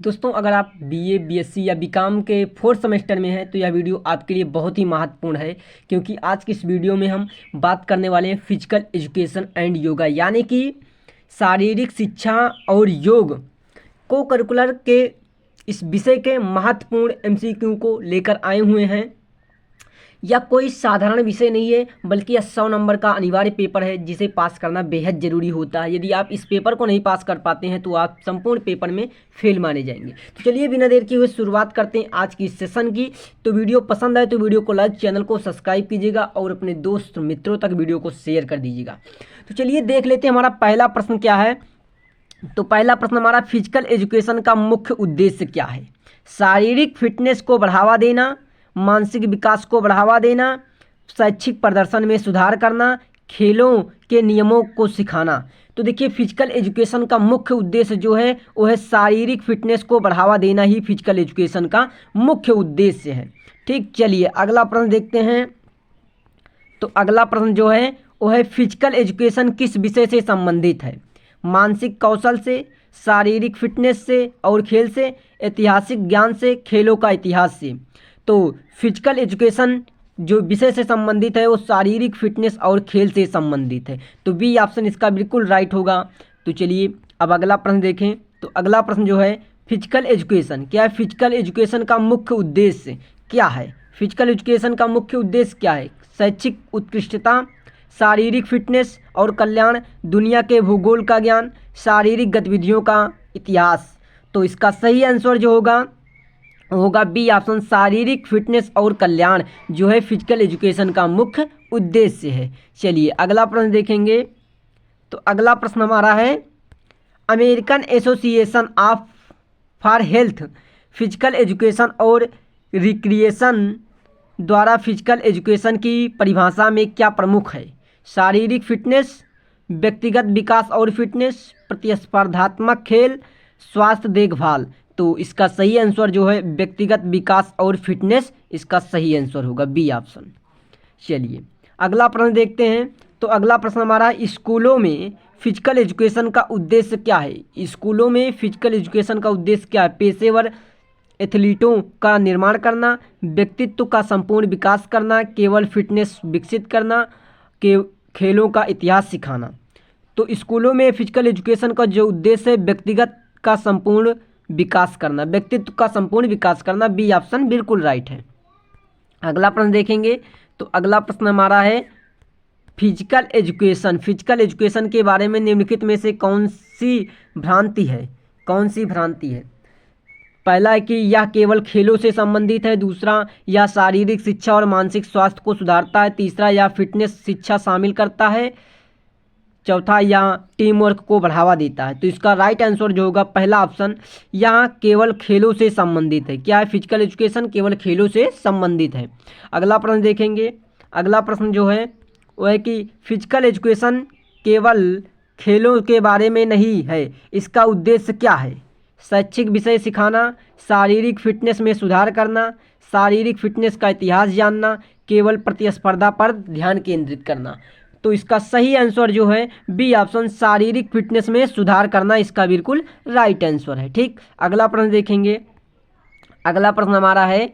दोस्तों, अगर आप बीए, बीएससी या बीकॉम के फोर्थ सेमेस्टर में हैं तो यह वीडियो आपके लिए बहुत ही महत्वपूर्ण है, क्योंकि आज की इस वीडियो में हम बात करने वाले हैं फिजिकल एजुकेशन एंड योगा, यानी कि शारीरिक शिक्षा और योग को करिकुलर के इस विषय के महत्वपूर्ण एमसीक्यू को लेकर आए हुए हैं। यह कोई साधारण विषय नहीं है, बल्कि यह 100 नंबर का अनिवार्य पेपर है जिसे पास करना बेहद ज़रूरी होता है। यदि आप इस पेपर को नहीं पास कर पाते हैं तो आप संपूर्ण पेपर में फेल माने जाएंगे। तो चलिए बिना देर किए हुए शुरुआत करते हैं आज की इस सेशन की। तो वीडियो पसंद आए तो वीडियो को लाइक, चैनल को सब्सक्राइब कीजिएगा और अपने दोस्त मित्रों तक वीडियो को शेयर कर दीजिएगा। तो चलिए देख लेते हैं हमारा पहला प्रश्न क्या है। तो पहला प्रश्न हमारा, फिजिकल एजुकेशन का मुख्य उद्देश्य क्या है? शारीरिक फिटनेस को बढ़ावा देना, मानसिक विकास को बढ़ावा देना, शैक्षिक प्रदर्शन में सुधार करना, खेलों के नियमों को सिखाना। तो देखिए, फिजिकल एजुकेशन का मुख्य उद्देश्य जो है वो है शारीरिक फिटनेस को बढ़ावा देना ही फिजिकल एजुकेशन का मुख्य उद्देश्य है। ठीक, चलिए अगला प्रश्न देखते हैं। तो अगला प्रश्न जो है वो है, फिजिकल एजुकेशन किस विषय से संबंधित है? मानसिक कौशल से, शारीरिक फिटनेस से और खेल से, ऐतिहासिक ज्ञान से, खेलों का इतिहास से। तो फिजिकल एजुकेशन जो विषय से संबंधित है वो शारीरिक फिटनेस और खेल से संबंधित है। तो बी ऑप्शन इसका बिल्कुल राइट होगा। तो चलिए अब अगला प्रश्न देखें। तो अगला प्रश्न जो है, फिजिकल एजुकेशन क्या है? फिजिकल एजुकेशन का मुख्य उद्देश्य क्या है? फिजिकल एजुकेशन का मुख्य उद्देश्य क्या है? शैक्षिक उत्कृष्टता, शारीरिक फिटनेस और कल्याण, दुनिया के भूगोल का ज्ञान, शारीरिक गतिविधियों का इतिहास। तो इसका सही आंसर जो होगा बी ऑप्शन, शारीरिक फिटनेस और कल्याण जो है फिजिकल एजुकेशन का मुख्य उद्देश्य है। चलिए अगला प्रश्न देखेंगे। तो अगला प्रश्न हमारा है, American association of for health, physical education और रिक्रिएशन द्वारा फिजिकल एजुकेशन की परिभाषा में क्या प्रमुख है? शारीरिक फिटनेस, व्यक्तिगत विकास और फिटनेस, प्रतिस्पर्धात्मक खेल, स्वास्थ्य देखभाल। तो इसका सही आंसर जो है व्यक्तिगत विकास और फिटनेस, इसका सही आंसर होगा बी ऑप्शन। चलिए अगला प्रश्न देखते हैं। तो अगला प्रश्न हमारा, स्कूलों में फिजिकल एजुकेशन का उद्देश्य क्या है? स्कूलों में फिजिकल एजुकेशन का उद्देश्य क्या है? पेशेवर एथलीटों का निर्माण करना, व्यक्तित्व का संपूर्ण विकास करना, केवल फिटनेस विकसित करना, के खेलों का इतिहास सिखाना। तो स्कूलों में फिजिकल एजुकेशन का जो उद्देश्य है व्यक्तिगत का संपूर्ण विकास करना, व्यक्तित्व का संपूर्ण विकास करना, बी ऑप्शन बिल्कुल राइट है। अगला प्रश्न देखेंगे। तो अगला प्रश्न हमारा है, फिजिकल एजुकेशन के बारे में निम्नलिखित में से कौन सी भ्रांति है? कौन सी भ्रांति है? पहला है कि यह केवल खेलों से संबंधित है, दूसरा यह शारीरिक शिक्षा और मानसिक स्वास्थ्य को सुधारता है, तीसरा यह फिटनेस शिक्षा शामिल करता है, चौथा यह टीम वर्क को बढ़ावा देता है। तो इसका राइट आंसर जो होगा पहला ऑप्शन, यह केवल खेलों से संबंधित है। क्या है? फिजिकल एजुकेशन केवल खेलों से संबंधित है। अगला प्रश्न देखेंगे। अगला प्रश्न जो है वो है कि फिजिकल एजुकेशन केवल खेलों के बारे में नहीं है, इसका उद्देश्य क्या है? शैक्षिक विषय सिखाना, शारीरिक फिटनेस में सुधार करना, शारीरिक फिटनेस का इतिहास जानना, केवल प्रतिस्पर्धा पर ध्यान केंद्रित करना। तो इसका सही आंसर जो है बी ऑप्शन, शारीरिक फिटनेस में सुधार करना, इसका बिल्कुल राइट आंसर है। ठीक, अगला प्रश्न देखेंगे। अगला प्रश्न हमारा है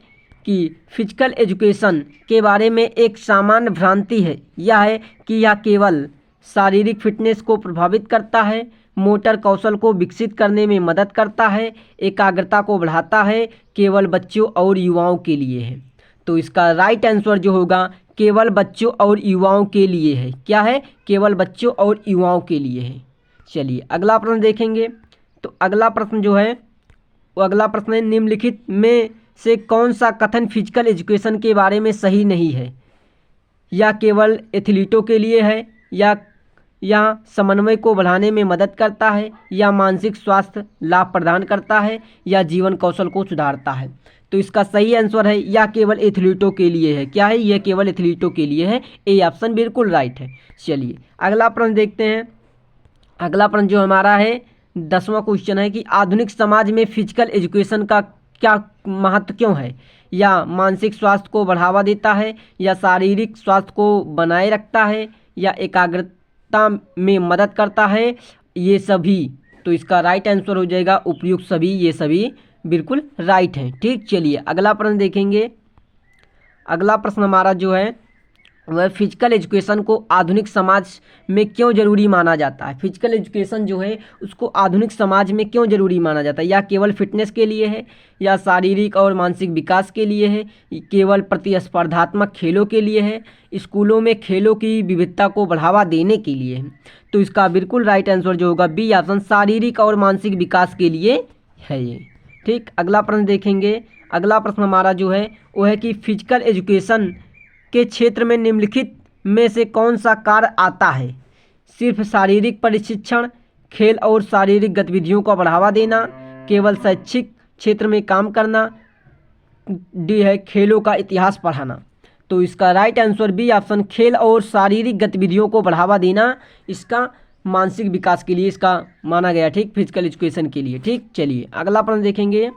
कि फिजिकल एजुकेशन के बारे में एक सामान्य भ्रांति है, यह है कि यह केवल शारीरिक फिटनेस को प्रभावित करता है, मोटर कौशल को विकसित करने में मदद करता है, एकाग्रता को बढ़ाता है, केवल बच्चों और युवाओं के लिए है। तो इसका राइट आंसर जो होगा केवल बच्चों और युवाओं के लिए है। क्या है? केवल बच्चों और युवाओं के लिए है। चलिए अगला प्रश्न देखेंगे। तो अगला प्रश्न जो है वो अगला प्रश्न है, निम्नलिखित में से कौन सा कथन फिजिकल एजुकेशन के बारे में सही नहीं है? या केवल एथलीटों के लिए है, या समन्वय को बढ़ाने में मदद करता है, या मानसिक स्वास्थ्य लाभ प्रदान करता है, या जीवन कौशल को सुधारता है। तो इसका सही आंसर है यह केवल एथलीटों के लिए है। क्या है? यह केवल एथलीटों के लिए है, ए ऑप्शन बिल्कुल राइट है। चलिए अगला प्रश्न देखते हैं। अगला प्रश्न जो हमारा है 10वां क्वेश्चन है कि आधुनिक समाज में फिजिकल एजुकेशन का क्या महत्व क्यों है? या मानसिक स्वास्थ्य को बढ़ावा देता है, या शारीरिक स्वास्थ्य को बनाए रखता है, या एकाग्रता में मदद करता है, ये सभी। तो इसका राइट आंसर हो जाएगा उपयुक्त सभी, ये सभी बिल्कुल राइट हैं। ठीक, चलिए अगला प्रश्न देखेंगे। अगला प्रश्न हमारा जो है वह फिजिकल एजुकेशन को आधुनिक समाज में क्यों जरूरी माना जाता है। फिजिकल एजुकेशन जो है उसको आधुनिक समाज में क्यों जरूरी माना जाता है, या केवल फिटनेस के लिए है, या शारीरिक और मानसिक विकास के लिए है, केवल प्रतिस्पर्धात्मक खेलों के लिए है, स्कूलों में खेलों की विविधता को बढ़ावा देने के लिए है। तो इसका बिल्कुल राइट आंसर जो होगा बी ऑप्शन, शारीरिक और मानसिक विकास के लिए है ये। ठीक, अगला प्रश्न देखेंगे। अगला प्रश्न हमारा जो है वो है कि फिजिकल एजुकेशन के क्षेत्र में निम्नलिखित में से कौन सा कार्य आता है। सिर्फ शारीरिक प्रशिक्षण, खेल और शारीरिक गतिविधियों को बढ़ावा देना, केवल शैक्षिक क्षेत्र में काम करना, डी है खेलों का इतिहास पढ़ाना। तो इसका राइट आंसर बी ऑप्शन, खेल और शारीरिक गतिविधियों को बढ़ावा देना इसका मानसिक विकास के लिए इसका माना गया। ठीक, फिजिकल एजुकेशन के लिए। ठीक, चलिए अगला प्रश्न देखेंगे।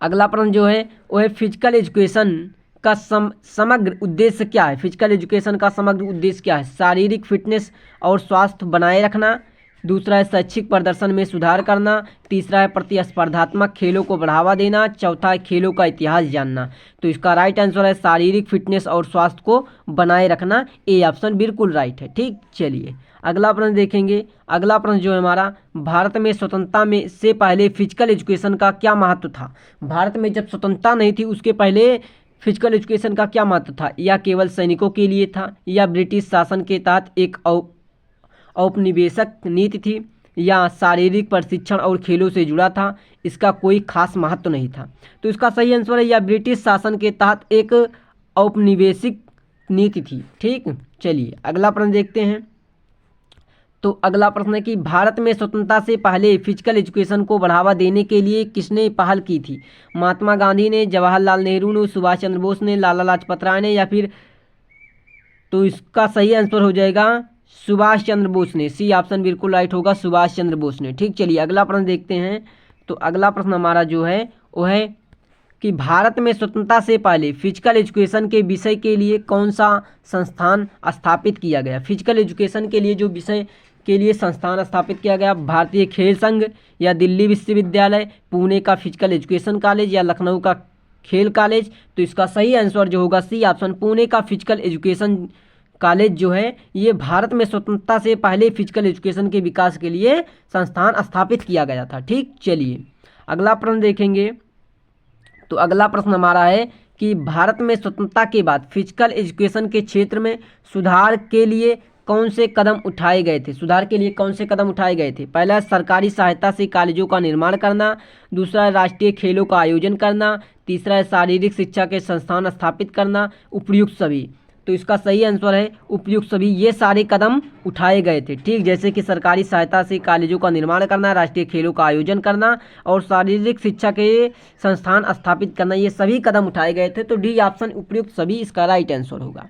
अगला प्रश्न जो है वो है फिजिकल एजुकेशन का समग्र उद्देश्य क्या है। फिजिकल एजुकेशन का समग्र उद्देश्य क्या है। शारीरिक फिटनेस और स्वास्थ्य बनाए रखना, दूसरा है शैक्षिक प्रदर्शन में सुधार करना, तीसरा है प्रतिस्पर्धात्मक खेलों को बढ़ावा देना, चौथा है खेलों का इतिहास जानना। तो इसका राइट आंसर है शारीरिक फिटनेस और स्वास्थ्य को बनाए रखना, ए ऑप्शन बिल्कुल राइट है। ठीक, चलिए अगला प्रश्न देखेंगे। अगला प्रश्न जो है हमारा, भारत में स्वतंत्रता में से पहले फिजिकल एजुकेशन का क्या महत्व था। भारत में जब स्वतंत्रता नहीं थी उसके पहले फिजिकल एजुकेशन का क्या महत्व था, या केवल सैनिकों के लिए था, या ब्रिटिश शासन के तहत एक औपनिवेशिक नीति थी, या शारीरिक प्रशिक्षण और खेलों से जुड़ा था, इसका कोई खास महत्व नहीं था। तो इसका सही आंसर है या ब्रिटिश शासन के तहत एक औपनिवेशिक नीति थी। ठीक, चलिए अगला प्रश्न देखते हैं। तो अगला प्रश्न है कि भारत में स्वतंत्रता से पहले फिजिकल एजुकेशन को बढ़ावा देने के लिए किसने पहल की थी। महात्मा गांधी ने, जवाहरलाल नेहरू ने, सुभाष चंद्र बोस ने, लाला लाजपत राय ने, या फिर, तो इसका सही आंसर हो जाएगा सुभाष चंद्र बोस ने, सी ऑप्शन बिल्कुल राइट होगा, सुभाष चंद्र बोस ने। ठीक, चलिए अगला प्रश्न देखते हैं। तो अगला प्रश्न हमारा जो है वो है कि भारत में स्वतंत्रता से पहले फिजिकल एजुकेशन के विषय के लिए कौन सा संस्थान स्थापित किया गया। फिजिकल एजुकेशन के लिए जो विषय के लिए संस्थान स्थापित किया गया, भारतीय खेल संघ, या दिल्ली विश्वविद्यालय, पुणे का फिजिकल एजुकेशन कॉलेज, या लखनऊ का खेल कॉलेज। तो इसका सही आंसर जो होगा सी ऑप्शन, पुणे का फिजिकल एजुकेशन कॉलेज जो है ये भारत में स्वतंत्रता से पहले फिजिकल एजुकेशन के विकास के लिए संस्थान स्थापित किया गया था। ठीक, चलिए अगला प्रश्न देखेंगे। तो अगला प्रश्न हमारा है कि भारत में स्वतंत्रता के बाद फिजिकल एजुकेशन के क्षेत्र में सुधार के लिए कौन से कदम उठाए गए थे। सुधार के लिए कौन से कदम उठाए गए थे। पहला, सरकारी सहायता से कॉलेजों का निर्माण करना, दूसरा राष्ट्रीय खेलों का आयोजन करना, तीसरा है शारीरिक शिक्षा के संस्थान स्थापित करना, उपयुक्त सभी। तो इसका सही आंसर है उपयुक्त सभी, ये सारे कदम उठाए गए थे। ठीक, जैसे कि सरकारी सहायता से कॉलेजों का निर्माण करना, राष्ट्रीय खेलों का आयोजन करना और शारीरिक शिक्षा के संस्थान स्थापित करना, ये सभी कदम उठाए गए थे। तो डी ऑप्शन उपयुक्त सभी इसका राइट आंसर होगा।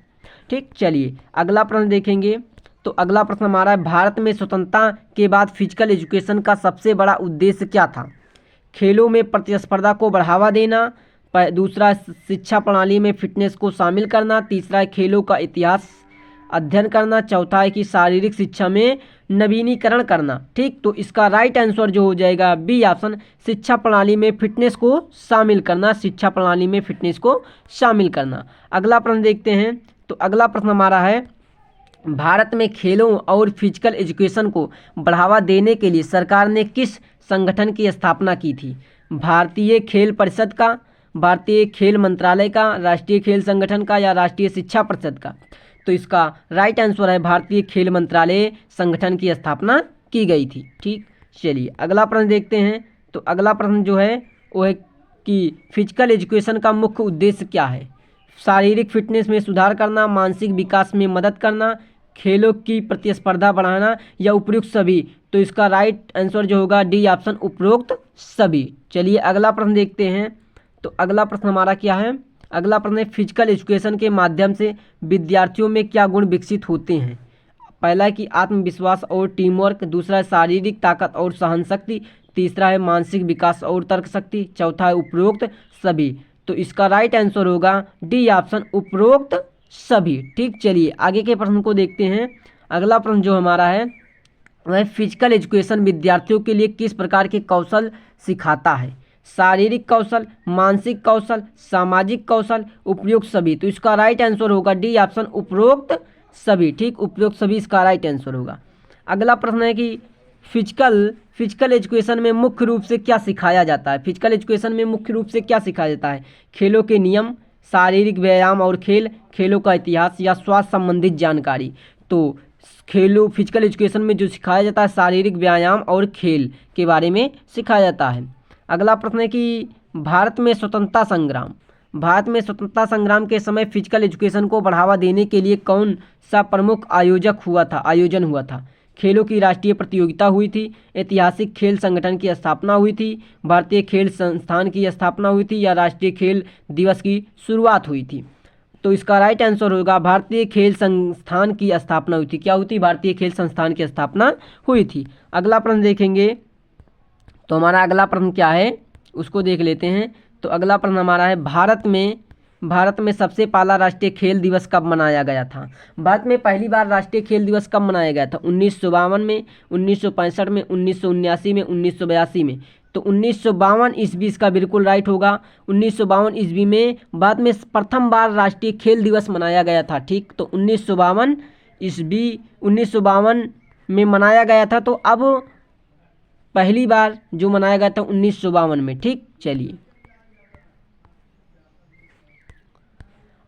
ठीक, चलिए अगला प्रश्न देखेंगे। तो अगला प्रश्न हमारा है, भारत में स्वतंत्रता के बाद फिजिकल एजुकेशन का सबसे बड़ा उद्देश्य क्या था। खेलों में प्रतिस्पर्धा को बढ़ावा देना, दूसरा शिक्षा प्रणाली में फिटनेस को शामिल करना, तीसरा है खेलों का इतिहास अध्ययन करना, चौथा है कि शारीरिक शिक्षा में नवीनीकरण करना। ठीक, तो इसका राइट आंसर जो हो जाएगा बी ऑप्शन, शिक्षा प्रणाली में फिटनेस को शामिल करना, शिक्षा प्रणाली में फिटनेस को शामिल करना। अगला प्रश्न देखते हैं। तो अगला प्रश्न हमारा है, भारत में खेलों और फिजिकल एजुकेशन को बढ़ावा देने के लिए सरकार ने किस संगठन की स्थापना की थी। भारतीय खेल परिषद का, भारतीय खेल मंत्रालय का, राष्ट्रीय खेल संगठन का, या राष्ट्रीय शिक्षा परिषद का। तो इसका राइट आंसर है भारतीय खेल मंत्रालय संगठन की स्थापना की गई थी। ठीक, चलिए अगला प्रश्न देखते हैं। तो अगला प्रश्न जो है वो है कि फिजिकल एजुकेशन का मुख्य उद्देश्य क्या है। शारीरिक फिटनेस में सुधार करना, मानसिक विकास में मदद करना, खेलों की प्रतिस्पर्धा बढ़ाना, या उपयुक्त सभी। तो इसका राइट आंसर जो होगा डी ऑप्शन, उपरोक्त सभी। चलिए अगला प्रश्न देखते हैं। तो अगला प्रश्न हमारा क्या है, अगला प्रश्न है, फिजिकल एजुकेशन के माध्यम से विद्यार्थियों में क्या गुण विकसित होते हैं। पहला है कि आत्मविश्वास और टीम वर्क, दूसरा है शारीरिक ताकत और सहन शक्ति, तीसरा है मानसिक विकास और तर्क शक्ति, चौथा है उपरोक्त सभी। तो इसका राइट आंसर होगा डी ऑप्शन, उपरोक्त सभी। ठीक, चलिए आगे के प्रश्न को देखते हैं। अगला प्रश्न जो हमारा है वह फिजिकल एजुकेशन विद्यार्थियों के लिए किस प्रकार के कौशल सिखाता है? शारीरिक कौशल, मानसिक कौशल, सामाजिक कौशल, उपयुक्त सभी। तो इसका राइट आंसर होगा डी ऑप्शन, उपरोक्त सभी। ठीक, उपयुक्त सभी इसका राइट आंसर होगा। अगला प्रश्न है कि फिजिकल एजुकेशन में मुख्य रूप से क्या सिखाया जाता है? फिजिकल एजुकेशन में मुख्य रूप से क्या सिखाया जाता है? खेलों के नियम, शारीरिक व्यायाम और खेल, खेलों का इतिहास या स्वास्थ्य संबंधित जानकारी। तो फिजिकल एजुकेशन में जो सिखाया जाता है शारीरिक व्यायाम और खेल के बारे में सिखाया जाता है। अगला प्रश्न है कि भारत में स्वतंत्रता संग्राम के समय फिजिकल एजुकेशन को बढ़ावा देने के लिए कौन सा प्रमुख आयोजन हुआ था? खेलों की राष्ट्रीय प्रतियोगिता हुई थी, ऐतिहासिक खेल संगठन की स्थापना हुई थी, भारतीय खेल संस्थान की स्थापना हुई थी या राष्ट्रीय खेल दिवस की शुरुआत हुई थी? तो इसका राइट आंसर होगा भारतीय खेल संस्थान की स्थापना हुई थी। क्या हुई थी? भारतीय खेल संस्थान की स्थापना हुई थी। अगला प्रश्न देखेंगे तो हमारा अगला प्रश्न क्या है उसको देख लेते हैं। तो अगला प्रश्न हमारा है भारत में सबसे पहला राष्ट्रीय खेल दिवस कब मनाया गया था? भारत में पहली बार राष्ट्रीय खेल दिवस कब मनाया गया था? 1952 में, 1965 में, 1979 में, 1982 में। तो 1952 ईस्वी इसका बिल्कुल राइट होगा। 1952 ईस्वी में भारत में प्रथम बार राष्ट्रीय खेल दिवस मनाया गया था। ठीक, तो 1952 ईस्वी 1952 में मनाया गया था। तो अब पहली बार जो मनाया गया था 1952 में। ठीक, चलिए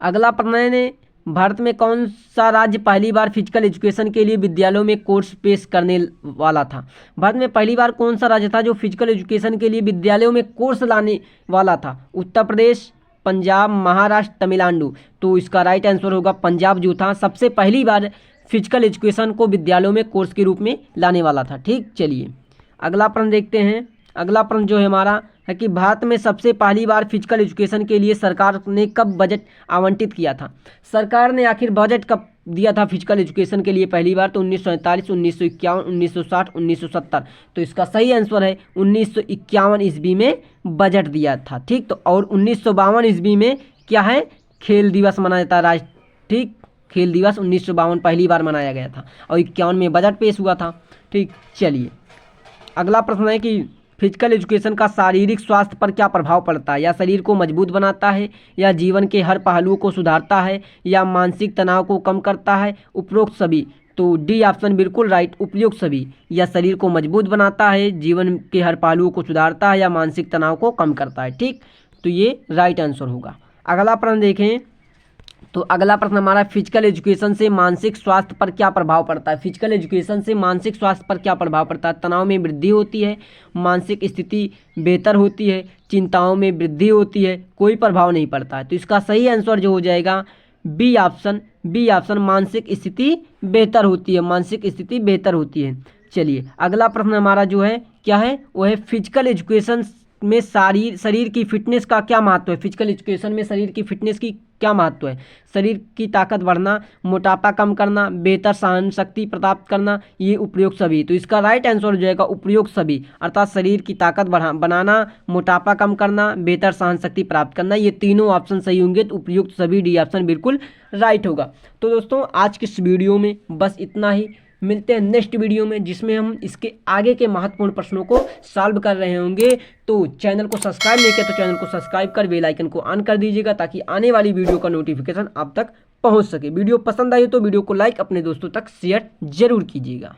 अगला प्रश्न है, भारत में कौन सा राज्य पहली बार फिजिकल एजुकेशन के लिए विद्यालयों में कोर्स पेश करने वाला था? भारत में पहली बार कौन सा राज्य था जो फिजिकल एजुकेशन के लिए विद्यालयों में कोर्स लाने वाला था? उत्तर प्रदेश, पंजाब, महाराष्ट्र, तमिलनाडु। तो इसका राइट आंसर होगा पंजाब जो था सबसे पहली बार फिजिकल एजुकेशन को विद्यालयों में कोर्स के रूप में लाने वाला था। ठीक, चलिए अगला प्रश्न देखते हैं। अगला प्रश्न जो है हमारा है कि भारत में सबसे पहली बार फिजिकल एजुकेशन के लिए सरकार ने कब बजट आवंटित किया था? सरकार ने आखिर बजट कब दिया था फिजिकल एजुकेशन के लिए पहली बार? तो 1947, 1951, 1960, 1970। तो इसका सही आंसर है 1951 ईस्वी में बजट दिया था। ठीक, तो और 1952 ईस्वी में क्या है? खेल दिवस मनाया जाता है। ठीक, खेल दिवस 1952 पहली बार मनाया गया था और 51 में बजट पेश हुआ था। ठीक, चलिए अगला प्रश्न है कि फिजिकल एजुकेशन का शारीरिक स्वास्थ्य पर क्या प्रभाव पड़ता है? या शरीर को मजबूत बनाता है, या जीवन के हर पहलुओं को सुधारता है, या मानसिक तनाव को कम करता है, उपरोक्त सभी। तो डी ऑप्शन बिल्कुल राइट, उपयुक्त सभी। या शरीर को मजबूत बनाता है, जीवन के हर पहलुओं को सुधारता है, या मानसिक तनाव को कम करता है। ठीक, तो ये राइट आंसर होगा। अगला प्रश्न देखें तो अगला प्रश्न हमारा फिजिकल एजुकेशन से मानसिक स्वास्थ्य पर क्या प्रभाव पड़ता है? फिजिकल एजुकेशन से मानसिक स्वास्थ्य पर क्या प्रभाव पड़ता है? तनाव में वृद्धि होती है, मानसिक स्थिति बेहतर होती है, चिंताओं में वृद्धि होती है, कोई प्रभाव नहीं पड़ता है। तो इसका सही आंसर जो हो जाएगा बी ऑप्शन मानसिक स्थिति बेहतर होती है, मानसिक स्थिति बेहतर होती है। चलिए अगला प्रश्न हमारा जो है क्या है वो है फिजिकल एजुकेशन में शरीर की फिटनेस का क्या महत्व है? फिजिकल एजुकेशन में शरीर की फिटनेस की क्या महत्व है? शरीर की ताकत बढ़ना, मोटापा कम करना, बेहतर सहन शक्ति प्राप्त करना, ये उपयुक्त सभी। तो इसका राइट आंसर हो जाएगा उपयुक्त सभी, अर्थात शरीर की ताकत बनाना, मोटापा कम करना, बेहतर सहन शक्ति प्राप्त करना, ये तीनों ऑप्शन सही होंगे। तो उपयुक्त सभी डी ऑप्शन बिल्कुल राइट होगा। तो दोस्तों आज की इस वीडियो में बस इतना ही। मिलते हैं नेक्स्ट वीडियो में जिसमें हम इसके आगे के महत्वपूर्ण प्रश्नों को सॉल्व कर रहे होंगे। तो चैनल को सब्सक्राइब नहीं किया तो चैनल को सब्सक्राइब कर बेल आइकन को ऑन कर दीजिएगा ताकि आने वाली वीडियो का नोटिफिकेशन आप तक पहुंच सके। वीडियो पसंद आई तो वीडियो को लाइक, अपने दोस्तों तक शेयर जरूर कीजिएगा।